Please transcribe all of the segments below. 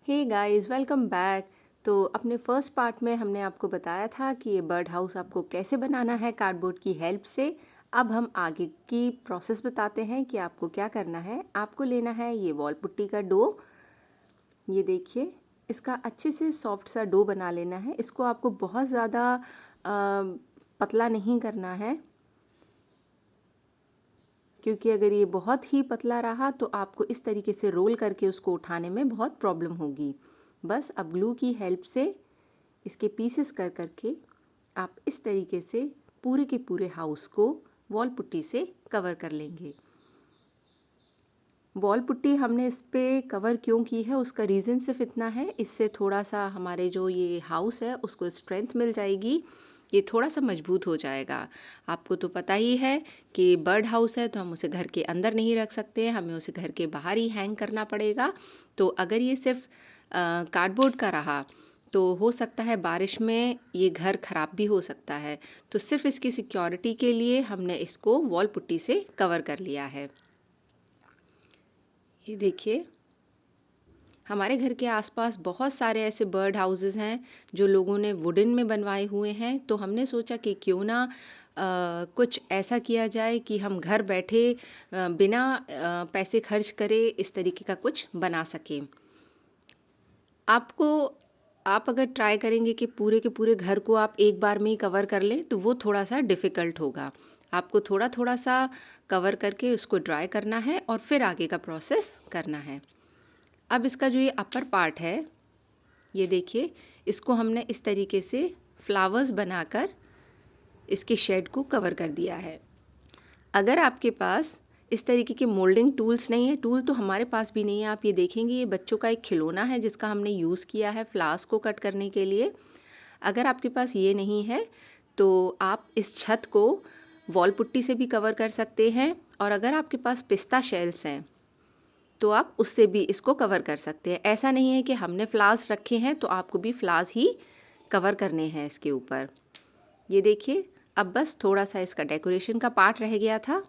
Hey guys, welcome back. तो अपने first part में हमने आपको बताया था कि ये बर्ड हाउस आपको कैसे बनाना है कार्डबोर्ड की हेल्प से। अब हम आगे की प्रोसेस बताते हैं कि आपको क्या करना है। आपको लेना है ये वॉल पुट्टी का डो। ये देखिए, इसका अच्छे से सॉफ्ट सा डो बना लेना है। इसको आपको बहुत ज़्यादा पतला नहीं करना है, क्योंकि अगर ये बहुत ही पतला रहा तो आपको इस तरीके से रोल करके उसको उठाने में बहुत प्रॉब्लम होगी। बस अब ग्लू की हेल्प से इसके पीसेस कर करके आप इस तरीके से पूरे के पूरे हाउस को वॉल पुट्टी से कवर कर लेंगे। वॉल पुट्टी हमने इस पे कवर क्यों की है, उसका रीज़न सिर्फ इतना है, इससे थोड़ा सा हमारे जो ये हाउस है उसको स्ट्रेंथ मिल जाएगी, ये थोड़ा सा मजबूत हो जाएगा। आपको तो पता ही है कि बर्ड हाउस है तो हम उसे घर के अंदर नहीं रख सकते, हमें उसे घर के बाहर ही हैंग करना पड़ेगा। तो अगर ये सिर्फ कार्डबोर्ड का रहा तो हो सकता है बारिश में ये घर ख़राब भी हो सकता है। तो सिर्फ इसकी सिक्योरिटी के लिए हमने इसको वॉल पुट्टी से कवर कर लिया है। ये देखिए, हमारे घर के आसपास बहुत सारे ऐसे बर्ड हाउसेस हैं जो लोगों ने वुडन में बनवाए हुए हैं। तो हमने सोचा कि क्यों ना कुछ ऐसा किया जाए कि हम घर बैठे बिना पैसे खर्च करे इस तरीके का कुछ बना सकें। आपको आप अगर ट्राई करेंगे कि पूरे के पूरे घर को आप एक बार में ही कवर कर लें तो वो थोड़ा सा डिफ़िकल्ट होगा। आपको थोड़ा थोड़ा सा कवर करके उसको ड्राई करना है और फिर आगे का प्रोसेस करना है। अब इसका जो ये अपर पार्ट है, ये देखिए, इसको हमने इस तरीके से फ्लावर्स बनाकर इसके शेड को कवर कर दिया है। अगर आपके पास इस तरीके के मोल्डिंग टूल्स नहीं है, टूल तो हमारे पास भी नहीं है। आप ये देखेंगे, ये बच्चों का एक खिलौना है जिसका हमने यूज़ किया है फ्लावर्स को कट करने के लिए। अगर आपके पास ये नहीं है तो आप इस छत को वॉल पुट्टी से भी कवर कर सकते हैं, और अगर आपके पास पिस्ता शेल्स हैं तो आप उससे भी इसको कवर कर सकते हैं। ऐसा नहीं है कि हमने फ्लावर्स रखे हैं तो आपको भी फ्लावर्स ही कवर करने हैं इसके ऊपर। ये देखिए, अब बस थोड़ा सा इसका डेकोरेशन का पार्ट रह गया था।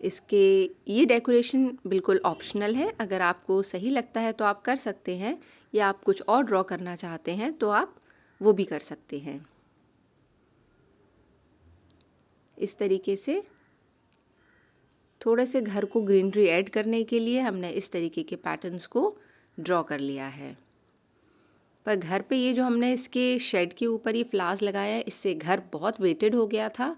इसके ये डेकोरेशन बिल्कुल ऑप्शनल है, अगर आपको सही लगता है तो आप कर सकते हैं, या आप कुछ और ड्रॉ करना चाहते हैं तो आप वो भी कर सकते हैं। इस तरीके से थोड़े से घर को ग्रीनरी ऐड करने के लिए हमने इस तरीके के पैटर्न्स को ड्रॉ कर लिया है। पर घर पे ये जो हमने इसके शेड के ऊपर ये फ्लावर्स लगाए हैं, इससे घर बहुत वेटेड हो गया था।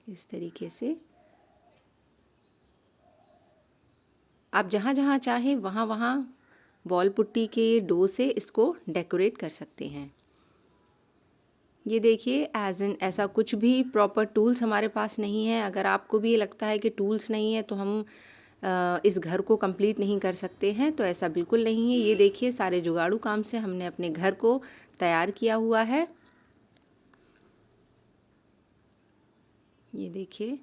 इस तरीके से आप जहाँ जहाँ चाहें वहाँ वहाँ वॉल पुट्टी के डो से इसको डेकोरेट कर सकते हैं। ये देखिए, एज इन ऐसा कुछ भी प्रॉपर टूल्स हमारे पास नहीं है। अगर आपको भी ये लगता है कि टूल्स नहीं है तो हम इस घर को कंप्लीट नहीं कर सकते हैं, तो ऐसा बिल्कुल नहीं है। ये देखिए, सारे जुगाड़ू काम से हमने अपने घर को तैयार किया हुआ है। ये देखिए,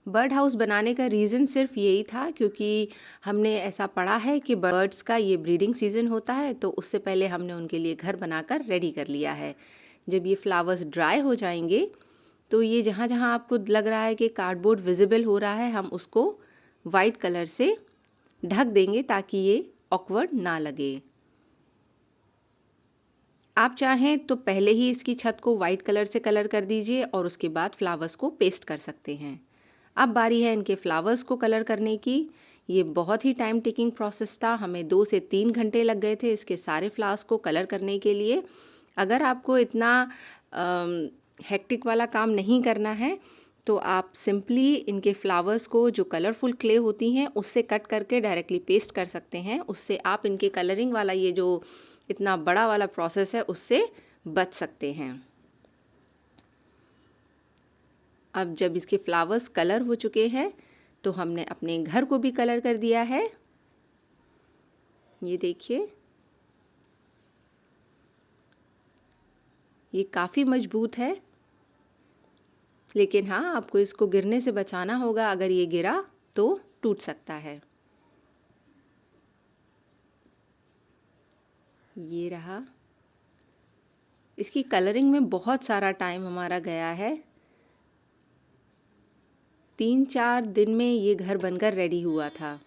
बर्ड हाउस बनाने का रीज़न सिर्फ यही था क्योंकि हमने ऐसा पढ़ा है कि बर्ड्स का ये ब्रीडिंग सीज़न होता है, तो उससे पहले हमने उनके लिए घर बनाकर रेडी कर लिया है। जब ये फ्लावर्स ड्राई हो जाएंगे तो ये जहाँ जहाँ आपको लग रहा है कि कार्डबोर्ड विजिबल हो रहा है, हम उसको वाइट कलर से ढक देंगे ताकि ये ऑकवर्ड ना लगे। आप चाहें तो पहले ही इसकी छत को वाइट कलर से कलर कर दीजिए और उसके बाद फ्लावर्स को पेस्ट कर सकते हैं। अब बारी है इनके फ्लावर्स को कलर करने की। ये बहुत ही टाइम टेकिंग प्रोसेस था, हमें 2 से 3 घंटे लग गए थे इसके सारे फ्लावर्स को कलर करने के लिए। अगर आपको इतना हेक्टिक वाला काम नहीं करना है तो आप सिंपली इनके फ्लावर्स को, जो कलरफुल क्ले होती हैं, उससे कट करके डायरेक्टली पेस्ट कर सकते हैं। उससे आप इनके कलरिंग वाला ये जो इतना बड़ा वाला प्रोसेस है उससे बच सकते हैं। अब जब इसके फ्लावर्स कलर हो चुके हैं तो हमने अपने घर को भी कलर कर दिया है। ये देखिए, ये काफ़ी मजबूत है, लेकिन हाँ, आपको इसको गिरने से बचाना होगा। अगर ये गिरा तो टूट सकता है। ये रहा। इसकी कलरिंग में बहुत सारा टाइम हमारा गया है। 3-4 दिन में ये घर बनकर रेडी हुआ था।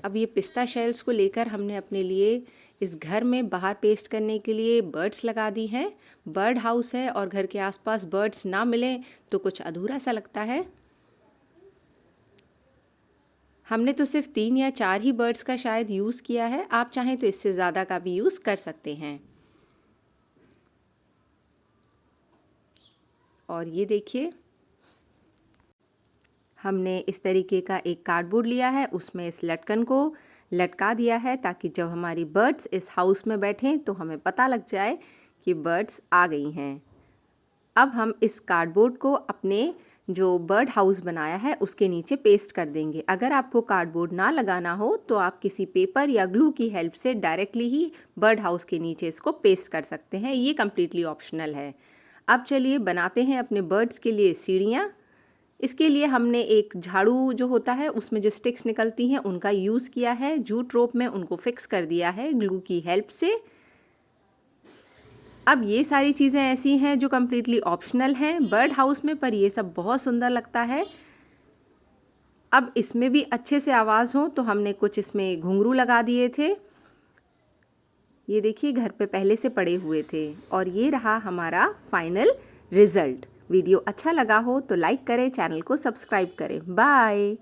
अब ये पिस्ता शेल्स को लेकर हमने अपने लिए इस घर में बाहर पेस्ट करने के लिए बर्ड्स लगा दी हैं। बर्ड हाउस है और घर के आसपास बर्ड्स ना मिलें तो कुछ अधूरा सा लगता है। हमने तो सिर्फ 3 या 4 ही बर्ड्स का शायद यूज़ किया है, आप चाहें तो इससे ज़्यादा का भी यूज़ कर सकते हैं। और ये देखिए, हमने इस तरीके का एक कार्डबोर्ड लिया है, उसमें इस लटकन को लटका दिया है ताकि जब हमारी बर्ड्स इस हाउस में बैठें तो हमें पता लग जाए कि बर्ड्स आ गई हैं। अब हम इस कार्डबोर्ड को अपने जो बर्ड हाउस बनाया है उसके नीचे पेस्ट कर देंगे। अगर आपको कार्डबोर्ड ना लगाना हो तो आप किसी पेपर या ग्लू की हेल्प से डायरेक्टली ही बर्ड हाउस के नीचे इसको पेस्ट कर सकते हैं, ये कम्प्लीटली ऑप्शनल है। अब चलिए बनाते हैं अपने बर्ड्स के लिए सीढ़ियाँ। इसके लिए हमने एक झाड़ू जो होता है उसमें जो स्टिक्स निकलती हैं उनका यूज़ किया है, जूट रोप में उनको फिक्स कर दिया है ग्लू की हेल्प से। अब ये सारी चीज़ें ऐसी हैं जो कम्प्लीटली ऑप्शनल हैं बर्ड हाउस में, पर ये सब बहुत सुंदर लगता है। अब इसमें भी अच्छे से आवाज़ हो तो हमने कुछ इसमें घुंघरू लगा दिए थे, ये देखिए घर पे पहले से पड़े हुए थे। और ये रहा हमारा फाइनल रिज़ल्ट। वीडियो अच्छा लगा हो तो लाइक करें, चैनल को सब्सक्राइब करें। बाय।